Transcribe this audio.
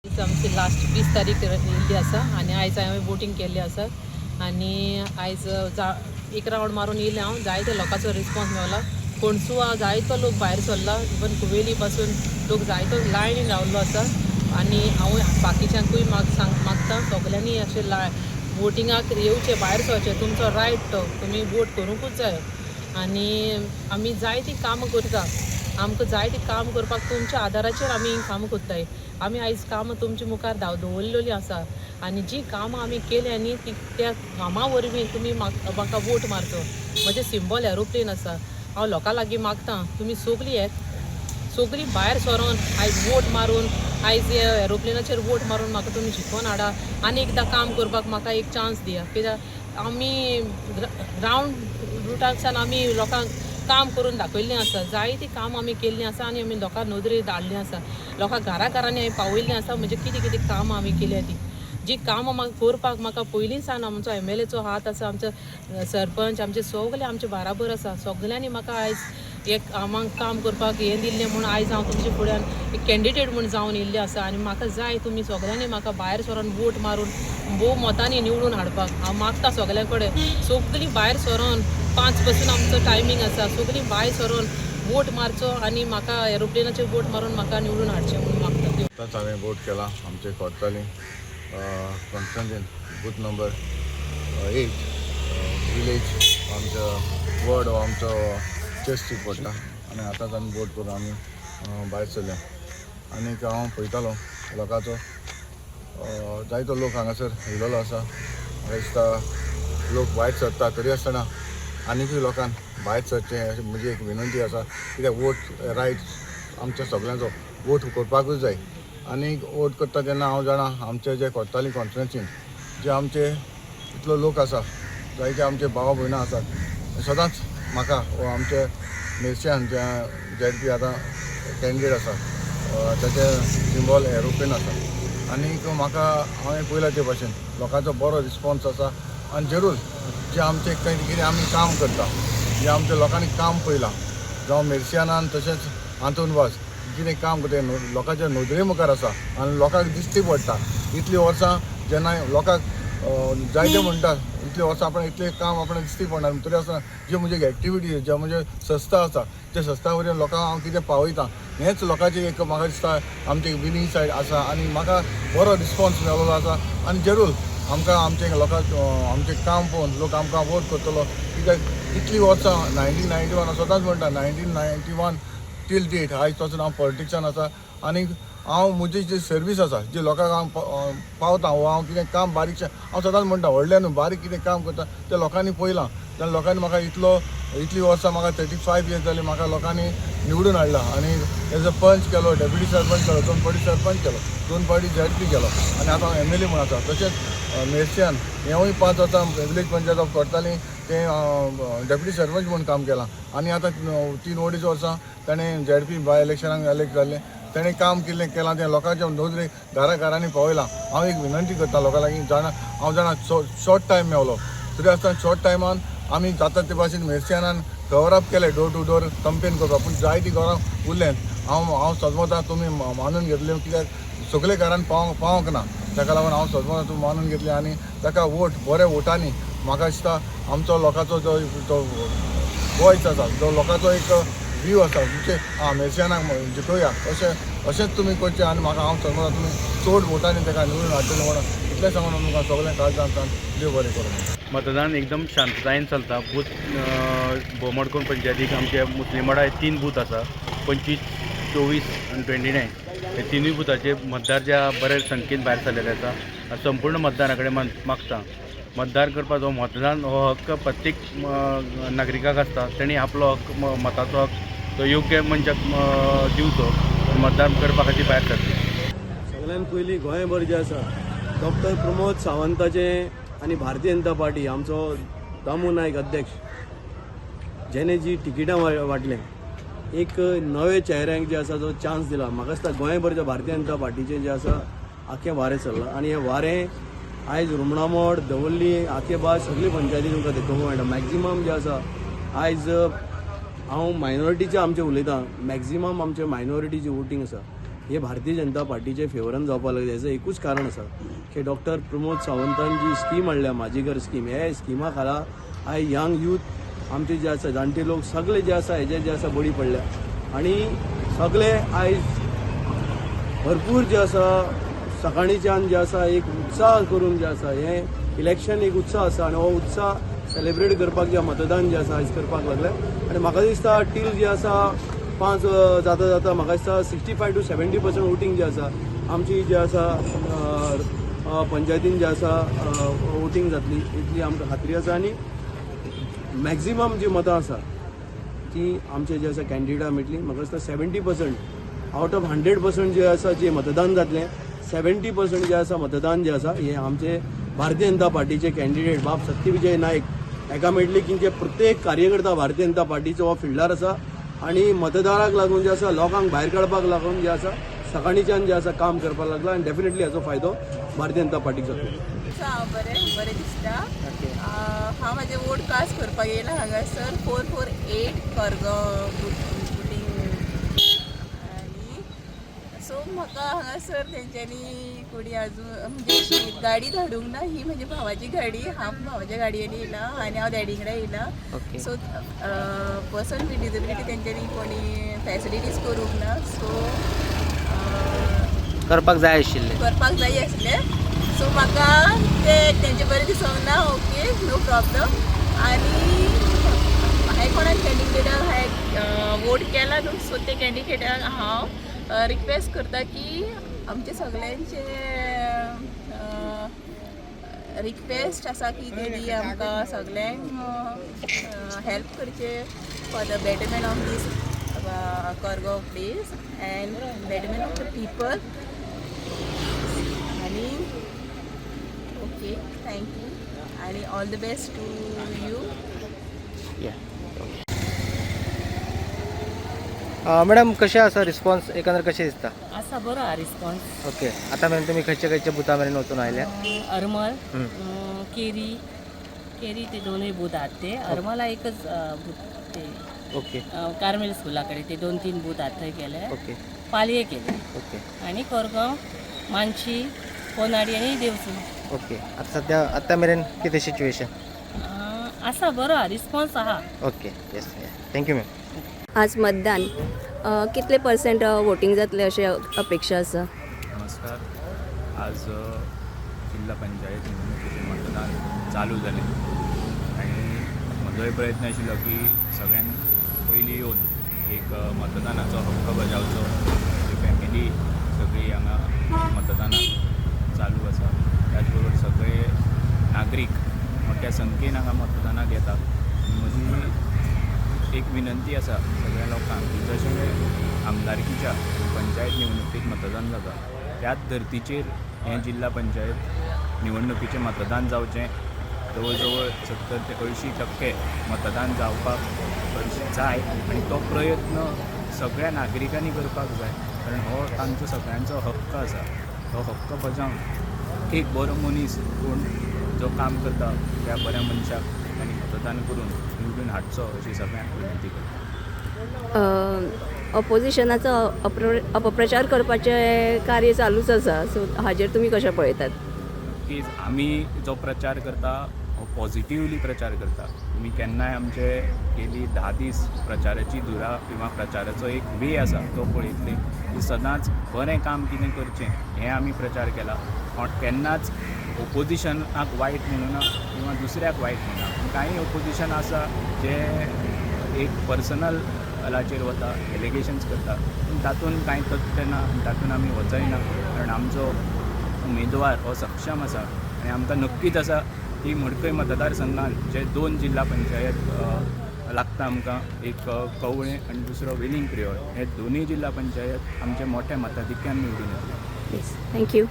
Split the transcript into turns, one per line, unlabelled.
आमची लास्ट 20 तारीख येयल्ली आसा आनी आयज हांवें वोटींग केल्लें आसा आनी आयज एक रावंड मारून येयलें हांव. जायते लोकांचो रिस्पॉन्स मेवला. कोणसुआ जायतो लोक भायर सरला. इवन कुवेली पासून लोक जायतो लायनीन रावल्लो आसा आनी हांव बाकीच्यांकूय मागता सगल्यांनी अशें वोटिंगाक येवचें, भायर सरचें. तुमचो रायट तो, तुमी वोट करूंकूच जाय. आनी आमी जायतीं कामां करता. आमकां जायतीं काम करपाक तुमच्या आदाराचेर आमी कामां कोत्ताय. आमी आयज कामां तुमच्या मुखार दवरलेलीं आसा आनी जीं कामां आमी केल्या न्ही त्या कामां वरवीं तुमी म्हाका वोट मारचो. म्हजें सिंबल एरोप्लेन आसा. हांव लोकां लागीं मागतां तुमी सगळीं भायर सरोन आयज वोट मारून आयज एरोप्लेनाचेर वोट मारून म्हाका तुमी जिखोवन हाडा. आनी एकदां काम करपाक म्हाका एक चान्स दिया. कित्याक आमी ग्रावंड रुटारसान आमी लोकांक काम करून दाखयल्लें आसा. जायतीं काम आमी केल्लीं आसा आनी आमी लोकां नदरेर धाडलीं आसा. लोकां घरांनी हांवें पावयल्लीं आसा. म्हणजे कितें कितें कामां आमी केल्या तीं. जीं कामां म्हाका करपाक म्हाका पयलीं सावन आमचो MLAचो हात आसा, आमचो सरपंच आमचे सगळे आमचे बाराबर आसा. सगल्यांनी म्हाका आयज एक आमांक काम करपाक हें दिल्लें म्हूण आयज हांव तुमचे फुड्यान एक कॅन्डिडेट म्हूण जावन येयल्लें आसा आनी म्हाका जाय तुमी सगल्यांनी म्हाका भायर सरोन वोट मारून भोव मोतांनी निवडून हाडपाक हांव मागता सगल्या कडेन. सगळीं भायर सरोन 5 पासून आमचो टायमींग आसा. सगळीं भायर सरोन वोट मारचो आनी म्हाका एरोप्लेनाचेर वोट मारून म्हाका निवडून हाडचें म्हूण मागता.
आतांच हांवें वोट केला आमचे कोर्ताली कॉन्स्टिट्युएंसीन बूथ नंबर 8 विलेज आमचो वॉर्ड हो आमचो चेस्टीक पडटा आनी आतांच आमी वोट करून आमी भायर सरल्या. आनीक हांव पळयतालो लोकांचो जायतो लोक हांगासर येयलेलो आसा. म्हाका दिसता लोक भायर सरता तरी आसतना आनीकूय लोकांक भायर सरचें अशें म्हजी एक विनंती आसा. कित्याक वोट रायट आमच्या सगळ्यांचो वोट करपाकूच जाय. आनीक वोट करता तेन्ना हांव जाणा आमचे जे कोर्ताली कॉन्स्टिट्युएंसीन जे आमचे इतलो लोक आसा, जायते आमचे भाव भयणां आसात. सदांच म्हाका आमचे मेर्शेन जे ZP आतां कॅन्डिडेट आसा ताचे सिंबल एरोप्लेन आसा. आनीक म्हाका हांवें पयला ते भाशेन लोकांचो बरो रिस्पॉन्स आसा आनी जरूर जे आमचे कितें आमी काम करता, जे आमच्या लोकांनी काम पयलां जावं मेर्शेनान तशेंच आंतूनवास कितें काम करता लोकांच्या नदरे मुखार आसा आनी लोकांक दिश्टी पडटा. इतलीं वर्सां जेन्ना लोकांक जायते म्हणटा इतलीं वर्सां आपण इतलें काम आपणाक दिश्टी पडना तरी आसतना जे म्हजे एक्टिविटीज जे म्हणजे संस्था आसा त्या संस्था वरवीं लोकांक हांव कितें पावयतां हेंच लोकांचें एक म्हाका दिसता आमचे विनींग सायड आसा आनी म्हाका बरो रिस्पॉन्स मेळिल्लो आसा. आनी जरूर आमकां आमचे लोकांक आमचें काम पळोवन लोक आमकां वोट करतलो. कित्याक इतलीं वर्सां 1991 हांव सदांच म्हणटा 1991 टील डेट आयज पासून हांव पॉलिटिक्सान आसा. आनीक हांव म्हजी जी सर्वीस आसा जी लोकांक हांव पावता वो हांव कितें काम बारीकशें हांव सदांच म्हणटा व्हडलें न्हू बारीक कितें काम करता तें लोकांनी पळयलां. जाल्यार लोकांनी म्हाका इतलीं वर्सां म्हाका 35 इयर्स जालीं म्हाका लोकांनी निवडून हाडला आनी एज अ पंच केलो, डेप्युटी सरपंच केलो, 2 फावटी सरपंच केलो, 2 फावटी ZP केलो आनी आतां हांव MLA म्हूण आसा. तशेंच मेर्शेन हेंवूय 5 वर्सां विलेज पंचायत ऑफ कोर्ताली तें डेप्युटी सरपंच म्हणून काम केलां आनी आतां 3 अडेच वर्सां ताणें ZP बाय इलेक्शनाक इलेक्ट जाल्लें. ताणें काम केलां तें लोकांच्या नदरे घरांनी पावयलां. हांव एक विनंती करता लोकां लागीं हांव जाणा शॉर्ट टायम मेवलो तरी आसतना शॉर्ट टायमान आमी जाता ते भाशेन मेर्शेनान कवर अप केलें डोर टू डोर कंपेन करपाक. पूण जायतीं घरां उरलें. हांव सजमता तुमी मानून घेतलें कित्याक सगळे घरान पावोंक ना. ताका लागून हांव सजमता तुमी मानून घेतलें आनी ताका वोट बऱ्या वोटांनी म्हाका दिसता आमचो लोकांचो जो वॉयस आसा जो लोकांचो एक व्यू आसा म्हणजे मेर्शेनाक जिखोवया अशेंच तुमी करचें आनी म्हाका हांव सजमता तुमी चड वोटांनी ताका निवडून हाडटलें म्हणून इतलें सांगून तुमकां सगळें काळजांतल्यान देव बरें करूं.
मतदान एकदम शांततायेन चलता. बूथ बोमडकोण पंचायतीक आमचे मुस्लिमाडा 3 बूथ आसा. 25, 24 आनी 29 हे तिनूय बुथाचे मतदार ज्या बऱ्या संख्येन भायर सरलेले आसा. संपूर्ण मतदारा कडेन मागता मतदार करपाचो मतदान हो हक्क प्रत्येक नागरिकाक आसता. तेणी आपलो हक्क मताचो हक्क तो योग्य मनशाक दिवचो मतदान करपा खातीर भायर सरचे.
सगळ्यान पयलीं गोंयभर जे आसा डॉक्टर प्रमोद सावंताचे आनी भारतीय जनता पार्टी आमचो दामू नायक अध्यक्ष जेणे जी तिकिटां वांटले एक नवे चेहऱ्यांक जे आसा जो चान्स दिला. म्हाका दिसता गोंयभरच्या भारतीय जनता पार्टीचें जें आसा आख्खें वारें चल्लां आनी हें वारें आयज रुमणामोड दवर्ली आखे भास सगळी पंचायती तुमकां देखूंक मेळटा. मॅक्झिमम जे आसा आयज हांव मायनॉरिटीचे आमचे उलयतां. मॅक्झिमम आमचे मायनॉरिटीची वोटींग आसा हे भारतीय जनता पार्टीचे फेवरान जावपाक लागले. हेचं एकूच कारण आसा की डॉक्टर प्रमोद सावंतान जी स्कीम हाडल्या माझी घर स्कीम, हे स्किमा खाला आयज यंग यूथ आमचे जे आसा जाणटे लोक सगळे जे आसा हेजे जे आसा बळी पडल्या आणि सगळे आयज भरपूर जे आसा सकाळीच्यान जे आसा एक उत्साह करून जे आसा हे इलेक्शन एक उत्साह आसा आणि हो उत्साह सेलिब्रेट करपाक जे मतदान जे आसा आयज करपाक लागले. आणि म्हाका दिसता टील जे आसा 5 जाता म्हाका दिसता 65 to 70% वोटींग जे आसा आमची जे आसा पंचायतीन जे आसा वोटींग जातली इतली आमकां खात्री आसा. आणि मॅक्झिमम जी मतां आसा ती आमचे जे आसा कॅन्डिडेटा मेळटली. म्हाका दिसता 70% आउट ऑफ 100% जे आसा जे मतदान जातलें 70% जे आसा मतदान जे आसा हे आमचे भारतीय जनता पार्टीचे कॅन्डिडेट बाब सत्यविजय नायक हेका मेळटले की जे प्रत्येक कार्यकर्ता भारतीय जनता पार्टीचो हो फिल्डार आसा आणि मतदाराक लागून जे आसा लोकांक भायर काडपाक लागून जे आसा सकाळीच्यान जे आसा काम करपाक लागला. आनी डेफिनेटली हाचो फायदो भारतीय जनता पार्टीक जातलो.
हांव बरें दिसता. हांव म्हाजें वोट कास्ट करपाक येयला हांगासर 448 करगांव बुटींग. आनी सो म्हाका हांगासर तेंच्यांनी कोणी आजून म्हणजे अशी गाडी धाडूंक ना. ही म्हज्या भावाची गाडी, हांव भावाच्या गाडयेन येयला आनी हांव डॅडी कडेन येयला. सो पर्सन विथ डिसेबिलिटी तेंच्यांनी कोणी फॅसिलिटीज करूंक ना. सो
करपाक जाय आशिल्ले.
सो म्हाका तेंचे बरें दिसोंक ना. Okay, no problem. आनी हांवें कोणाक कॅन्डिडेटाक हांवें वोट केला न्हू. सो ते कॅन्डिडेटाक हांव रिक्वेस्ट करता की आमचे सगळ्यांचे रिक्वेस्ट आसा की तेणी आमकां सगळ्यांक हेल्प करचे for the betterment of this Kargaon place and betterment of the people. आणि ओके, थँक्यू आणि all the best to you.
Madam कशें आसा रिस्पॉन्स एकंदर कशें दिसता?
असा बरो हा रिस्पॉन्स.
ओके, आतां मेरेन तुमी खंयच्या बुथा मेरेन वचून आयल्या?
हरमल, केरी ते दोनूय बूथ आहेत. ते हरमला एकच बूथ ते
ओके
कार्मेल स्कुलाकडे ते 2-3 बूथ आहेत थंय केले.
ओके
पालये केले.
ओके
आणि कोरगांव, मानशी, पोनाडी आणि देवसूर.
ओके. आता सध्या आतां मेरेन कितें सिच्युएशन?
असा बरो हा रिस्पॉन्स आहा.
Okay, yes, thank you ma'am.
आज मतदान कितले % वोटींग जातले अशी अपेक्षा आसा?
नमस्कार. आज जिल्हा पंचायत निवडणुकीचे मतदान चालू जाले आणि म्हजोय प्रयत्न आशिल्लो की सगळ्यांत पयलीं येवन एक मतदानाचो हक्क बजावचो. फॅमिली सगळी हांगा मतदानाक चालू आसा. त्याच बरोबर सगळे नागरीक मोठ्या संख्येन हांगा मतदानाक येतात. म्हजी एक विनंती आसा सगळ्या लोकांक की जशें आमदारकीच्या पंचायत निवडणुकीत मतदान जाता त्याच धर्तीचेर हें जिल्हा पंचायत निवडणुकीचें मतदान जावचें. जवळ जवळ 70 ते 80% मतदान जावपाक जाय आणि तो प्रयत्न सगळ्या नागरिकांनी करपाक जाय. कारण हो तांचो सगळ्यांचो हक्क आसा. तो हक्क बजावन एक बरो मनीस कोण जो काम करता त्या बऱ्या मनशाक आनी मतदान करून निवडून हाडचो अशी सगळ्यांक विनंती करता.
ऑपोजिशनाचो अपप्रचार करपाचें कार्य चालूच आसा. सो हाजेर तुमी कशें पळयतात?
की आमी जो प्रचार करता हो पॉझिटिवली प्रचार करता. तुमी केन्नाय आमचे गेली 10 दीस प्रचाराची धुरा किंवा प्रचाराचो एक वे आसा तो पळयतले की सदांच बरें काम कितें करचें हें आमी प्रचार केला. केन्नाच ओपोजिशनाक वायट म्हणूना किंवा दुसऱ्याक वायट म्हणना. कांय ओपोजिशन आसा जे एक पर्सनल लाचेर वता, एलिगेशन्स करता, पूण तातूंत कांय तथ्य ना. तातूंत आमी वचयना कारण आमचो उमेदवार हो सक्षम आसा आनी आमकां नक्कीच आसा की मडकय मतदारसंघात जे 2 जिल्हा पंचायत लागता आमकां, एक कवळें आनी दुसरो वेलिंग प्रियोर, हे दोनूय जिल्हा पंचायत आमचे मोठ्या मताधिक्यान निवडून येतले.
थँक्यू.